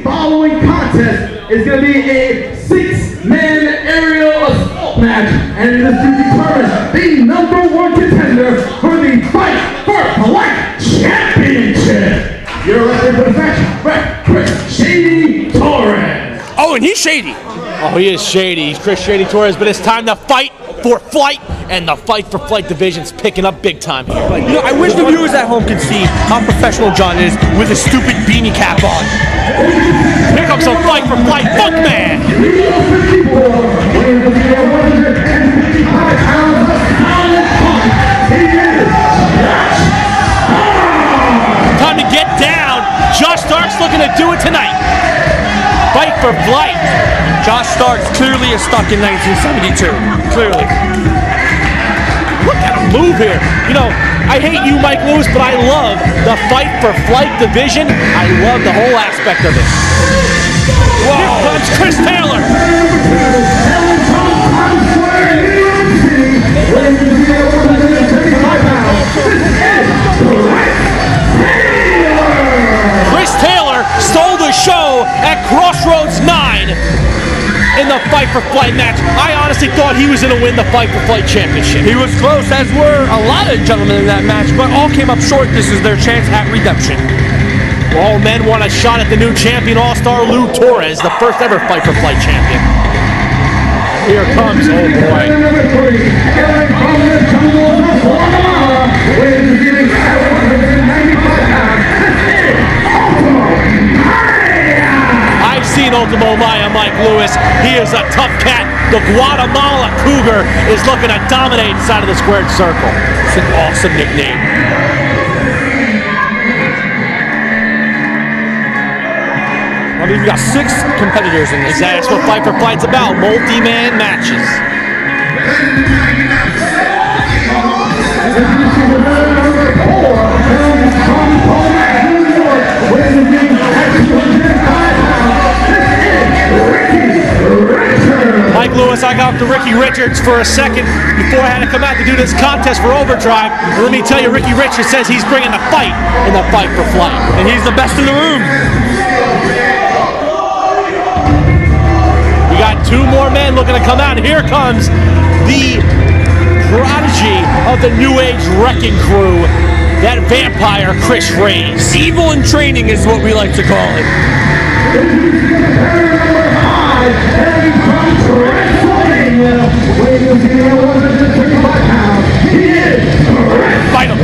following contest is going to be a 6-man aerial assault match, and it is to determine the #1 contender for the Fight for Life Championship. You're elected for the match, Chris Shady Torres. Oh, and he's shady. Oh, he is shady. He's Chris Shady Torres, but it's time to fight for flight, and the Fight for Flight division's picking up big time here. You know, I wish the viewers at home could see how professional John is with his stupid beanie cap on. Here comes some Fight for Flight Funk Man. Time to get down. Josh Stark's looking to do it tonight. Fight for Flight. Josh Starks clearly is stuck in 1972. Clearly. Look at him move here. You know, I hate you, Mike Lewis, but I love the Fight for Flight division. I love the whole aspect of it. Whoa. Here comes Chris Taylor. Chris Taylor stole the show at Crossroads 9 in the Fight for Flight match. I honestly thought he was going to win the Fight for Flight championship. He was close, as were a lot of gentlemen in that match, but all came up short. This is their chance at redemption. All men want a shot at the new champion, All-Star Lou Torres, the first ever Fight for Flight champion. Here comes, oh boy. I've seen Ultimo Maya, Mike Lewis. He is a tough cat. The Guatemala Cougar is looking to dominate inside of the squared circle. It's an awesome nickname. I mean, we've got 6 competitors in this. That's what Fight for Flight's about, multi-man matches. Mike Lewis, I got to Ricky Richards for a second before I had to come out to do this contest for Overdrive. And let me tell you, Ricky Richards says he's bringing the fight in the Fight for Flight. And he's the best in the room. We got 2 more men looking to come out, and here comes the prodigy of the New Age Wrecking Crew, that vampire Chris Reyes. Evil in training is what we like to call it. Fight him!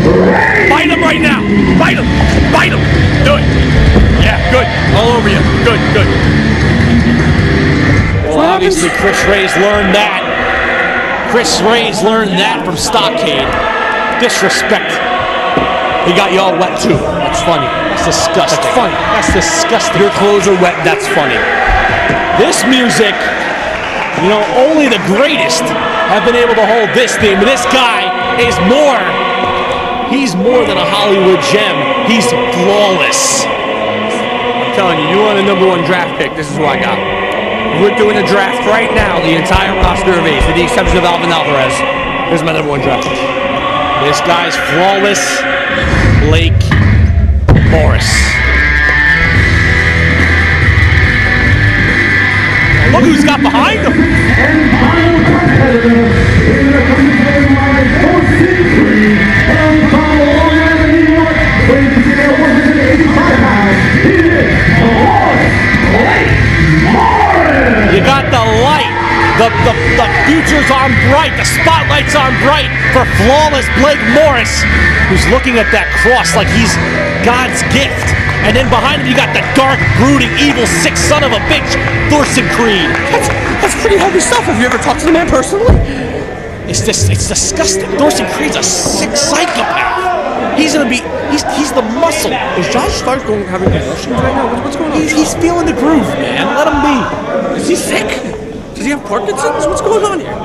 Fight him right now! Fight him! Fight him! Do it! Yeah, good. All over you. Good, good. Well, obviously Chris Reyes learned that. Chris Reyes learned that from Stockade. Disrespect. He got you all wet too. That's funny. That's disgusting. That's funny. That's disgusting. Your clothes are wet. That's funny. This music, you know, only the greatest have been able to hold this theme. This guy is more. He's more than a Hollywood gem. He's flawless. I'm telling you, you want a #1 draft pick. This is what I got. We're doing a draft right now. The entire roster of Ace, with the exception of Alvin Alvarez. Here's my #1 draft pick. This guy's flawless. Blake Morris. Look who's got behind him. You got the light. The future's on bright. The spotlight's on bright for flawless Blake Morris, who's looking at that cross like he's God's gift. And then behind him, you got the dark, brooding, evil, sick son of a bitch, Thorsten Creed. That's pretty heavy stuff. Have you ever talked to the man personally? It's disgusting. Thorsten Creed's a sick psychopath. He's gonna be. He's the muscle. Is Josh Stark having convulsions right now? What's going on? He's feeling the groove, man. Let him be. Is he sick? Does he have Parkinson's? What's going on here?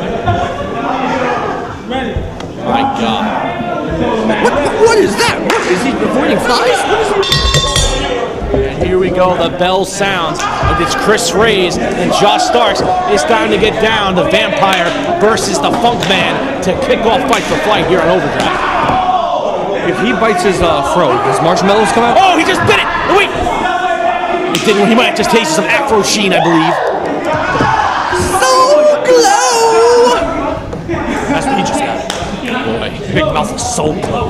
My God. What is that? What is he avoiding flies? What is he? And here we go, the bell sounds, and it's Chris Reyes and Josh Starks. It's time to get down to Vampire versus the Funk Man to kick off Fight for Flight here on Overdrive. If he bites his fro, does marshmallows come out? Oh, he just bit it! Wait! it didn't. He might have just tasted some Afro Sheen, I believe. So glow! That's what he just got. Boy, big mouth of Soul Glow.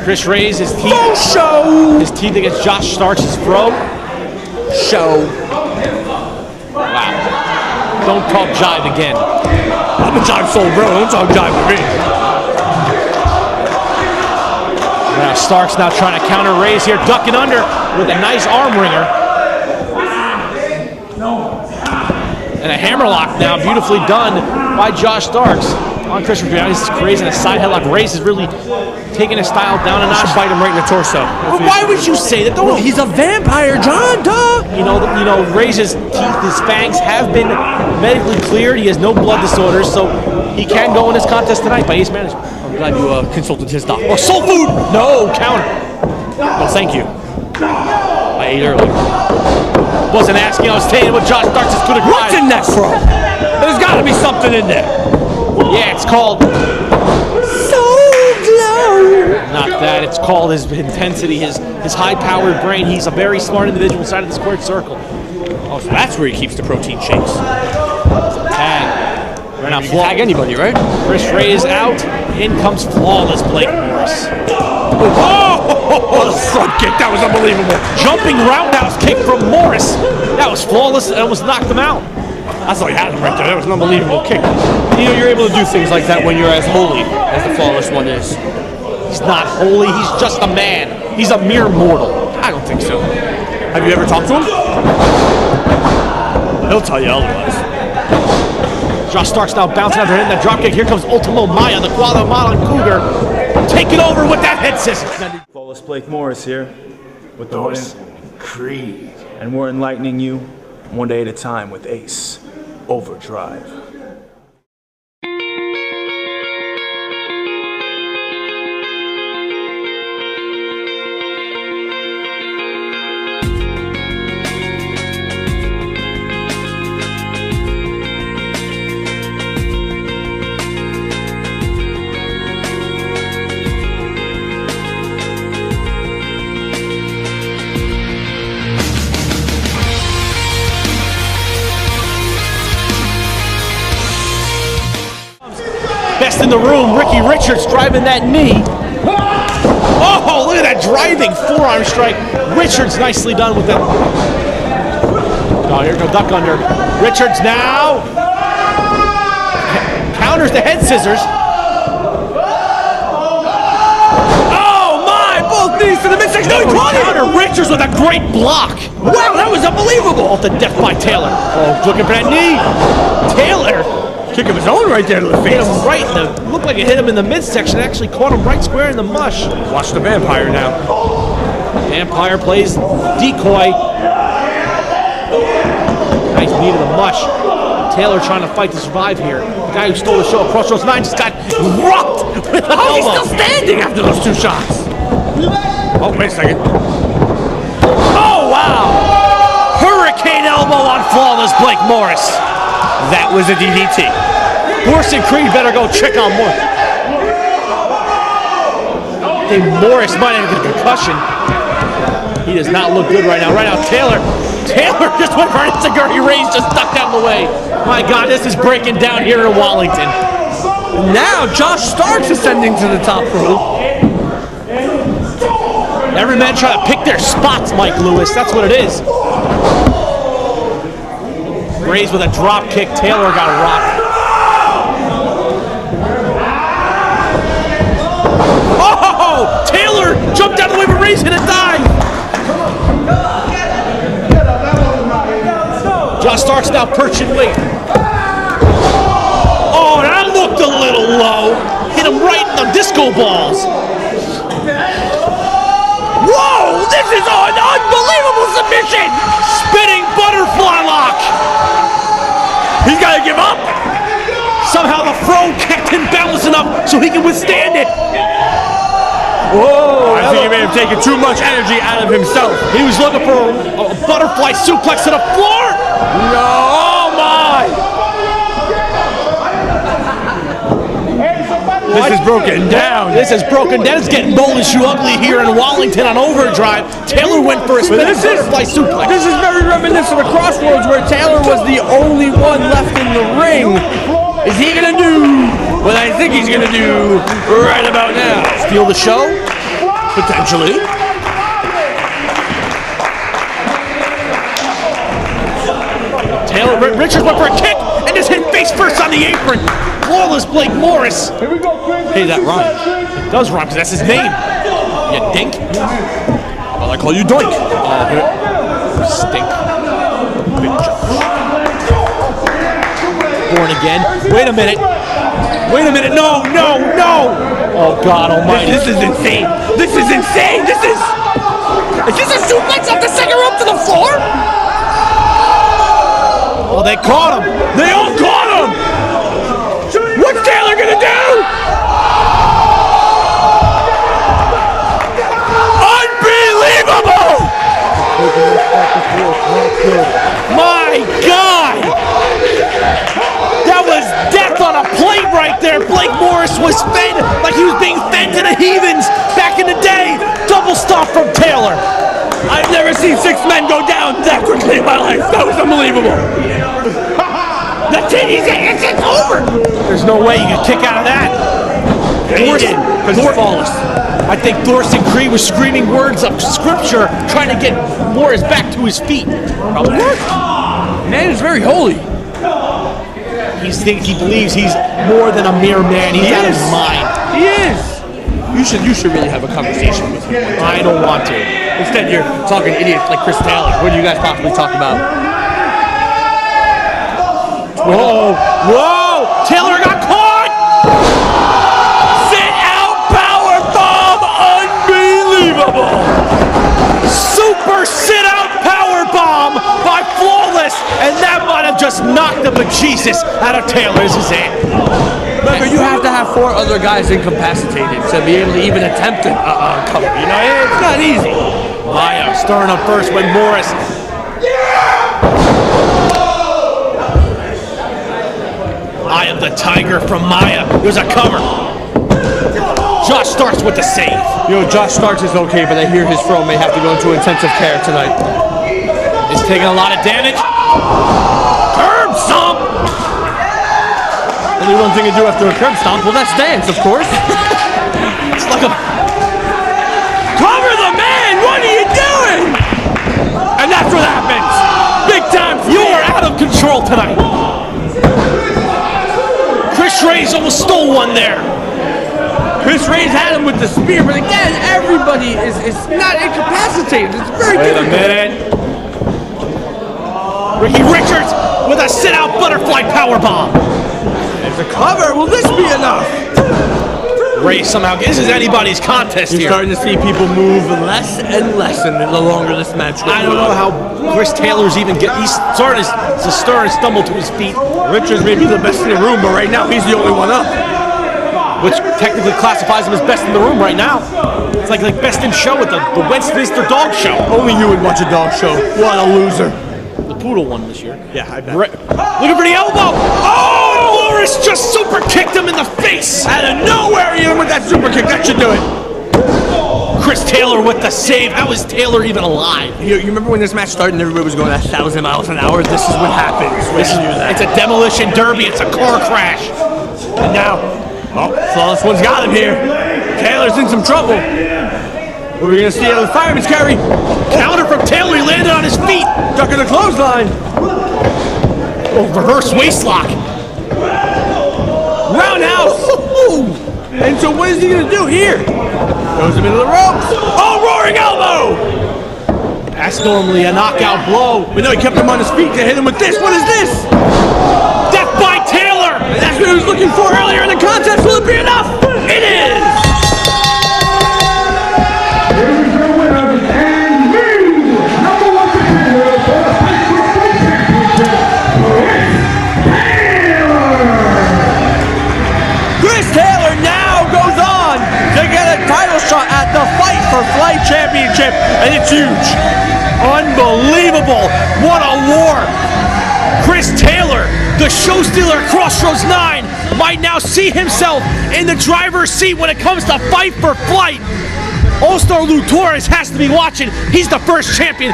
Chris Reyes, his teeth. Oh, show! His teeth against Josh Starks' throw. Show. Wow. Don't talk jive again. I'm a jive soul, bro. Don't talk jive with me. Now Starks now trying to counter Reyes here, ducking under with a nice arm wringer. And a hammerlock now, beautifully done by Josh Starks on Chris Reyes. This is crazy. And a side headlock. Reyes is really taking his style down a notch. Bite him right in the torso. Well, why would you say that? Well, he's a vampire, John. Duh. You know, Reyes' teeth, his fangs have been medically cleared. He has no blood disorders, so he can go in this contest tonight by ace management. I'm glad you consulted his doctor. Oh, soul food! No, counter. No, thank you. I ate earlier. Wasn't asking, I was saying what Josh Starks is good at. What's in that throw? There's got to be something in there. Yeah, it's called not that. It's called his intensity, his high-powered brain. He's a very smart individual inside of the squared circle. Oh, so that's where he keeps the protein shakes. Tag. Right now, Tag anybody, right? Chris Reyes out. In comes flawless Blake Morris. Oh, the front kick. That was unbelievable. Jumping roundhouse kick from Morris. That was flawless and almost knocked him out. That's all he had him right there. That was an unbelievable kick. You know, you're able to do things like that when you're as holy as the flawless one is. He's not holy. He's just a man. He's a mere mortal. I don't think so. Have you ever talked to him? He'll tell you otherwise. Josh Starks now bouncing after hitting that dropkick. Here comes Ultimo Maya, the Guatemalan Cougar. Taking over with that head scissors. Flawless Blake Morris here with the Creed. And we're enlightening you one day at a time with Ace Overdrive. Best in the room, Ricky Richards driving that knee. Oh, look at that driving forearm strike. Richards nicely done with that. Oh, here goes duck under. Richards now counters the head scissors. Oh my! Both knees to the midsection. No, he caught it! Counter Richards with a great block. Wow, that was unbelievable! Off the death by Taylor. Oh, looking for that knee. Taylor. Kick of his own right there to the Hit face. him right in the, looked like it hit him in the midsection. Actually caught him right square in the mush. Watch the vampire now. Vampire plays decoy. Nice knee to the mush. Taylor trying to fight to survive here. The guy who stole the show at Crossroads 9 just got rocked with an How's he elbow. still standing after those two shots? Oh, wait a second. Oh, wow! Hurricane elbow on flawless Blake Morris. That was a DDT. Morris and Creed better go check on more. I think Morris might have a concussion. He does not look good right now. Right now, Taylor just went for an Insiguri Reyes, just ducked out of the way. My God, this is breaking down here in Wallington. Now Josh Starks ascending to the top rope. Every man trying to pick their spots, Mike Lewis. That's what it is. Reyes with a drop kick. Taylor got rocked. Oh! Taylor jumped out of the way, but Reyes hit a dive. Josh Starks now perching weight. Oh, that looked a little low. Hit him right in the disco balls. Whoa! This is an unbelievable submission! Spinning butterfly lock. He's got to give up. Somehow the throw kept him balanced enough so he can withstand it. Whoa! I think he may have taken too much energy out of himself. He was looking for a butterfly suplex to the floor. No! Oh my! What is broken down. This is broken down. It's getting bold as you ugly here in Wallington on overdrive. Taylor went for a spinning butterfly suplex. This is very reminiscent of Crossroads, where Taylor was the only one left in the ring. Is he gonna do what I think he's gonna do right about now? Steal the show? Potentially. Taylor, Richards went for a kick and just hit face first on the apron. Flawless Blake Morris. Hey, that rhymes. It does rhyme because that's his name. You dink. Well, I call you Doink. Stink. Big Josh. Born again. Wait a minute. Wait a minute. No, no, no. Oh, God almighty. This is insane. This is insane. Is this a suplex off the second rope to the floor? Oh, they caught him. They all caught him. What's Taylor gonna do? Unbelievable! My God! That was death on a plate right there. Blake Morris was fed like he was being fed to the heathens back in the day. Double stomp from Taylor. I've never seen 6 men go down that quickly in my life. That was unbelievable. It's over. There's no way you can kick out of that. Because he's flawless. I think Thorsten Creed was screaming words of scripture trying to get Morris back to his feet. Probably worked. Man is very holy. He believes he's more than a mere man. He's out of his mind. He is. You should really have a conversation with him. I don't want to. Instead, you're talking to idiots like Chris Taylor. What do you guys possibly talk about? Whoa! Whoa! Taylor got caught! Sit out power bomb! Unbelievable! Super sit out power bomb by Flawless, and that might have just knocked the bejesus out of Taylor's head. Remember, you have to have 4 other guys incapacitated to be able to even attempt to cover. You know, it's not easy. Maya starting up first when Morris. Eye of the Tiger from Maya. There's a cover. Josh Starks with the save. You know, Josh Starks is okay, but I hear his throw may have to go into intensive care tonight. He's taking a lot of damage. Curb stomp. Only one thing to do after a curb stomp, well, that's dance, of course. It's like a... Cover the man! What are you doing? And that's what happens. Big time. You are out of control tonight. Chris Ray's almost stole one there. Chris Ray's had him with the spear, but again, everybody is not incapacitated. It's very difficult. Wait a minute. Ricky Richards with a sit-out butterfly powerbomb. There's a cover. Will this be enough? Ray somehow, this is anybody's contest You're here. starting to see people move less and less and the longer this match goes on. I don't know how Chris Taylor's even he's starting to stir and stumble to his feet. Richards may be the best in the room, but right now he's the only one up. Which technically classifies him as best in the room right now. It's like best in show at the Westminster Dog Show. Only you would watch a dog show. What a loser. The Poodle won this year. Yeah, I bet. Looking for the elbow. Oh! Morris just super kicked him in the face. Out of nowhere, even with that super kick, that should do it. Chris Taylor with the save. How is Taylor even alive? You remember when this match started and everybody was going at 1,000 miles an hour? This is what happens. It's a demolition derby. It's a car crash. And now, Flawless one's got him here. Taylor's in some trouble. What are we going to see out of the fireman's carry? Counter from Taylor. He landed on his feet. Ducking the clothesline. Oh, reverse waistlock. Roundhouse. And so what is he going to do here? Goes him into the ropes. Oh, roaring elbow. That's normally a knockout blow. But no, he kept him on his feet to hit him with this. What is this? Death by Taylor. And that's what he was looking for earlier in the contest. Will it be enough? It is. Shot at the Fight for Flight Championship, and it's huge. Unbelievable. What a war. Chris Taylor, the show stealer, Crossroads 9, might now see himself in the driver's seat when it comes to Fight for Flight. All-Star Lou Torres has to be watching. He's the first champion.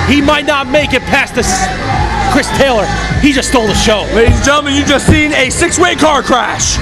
He might not make it past this Chris Taylor. He just stole the show. Ladies and gentlemen, you just seen a 6-way car crash.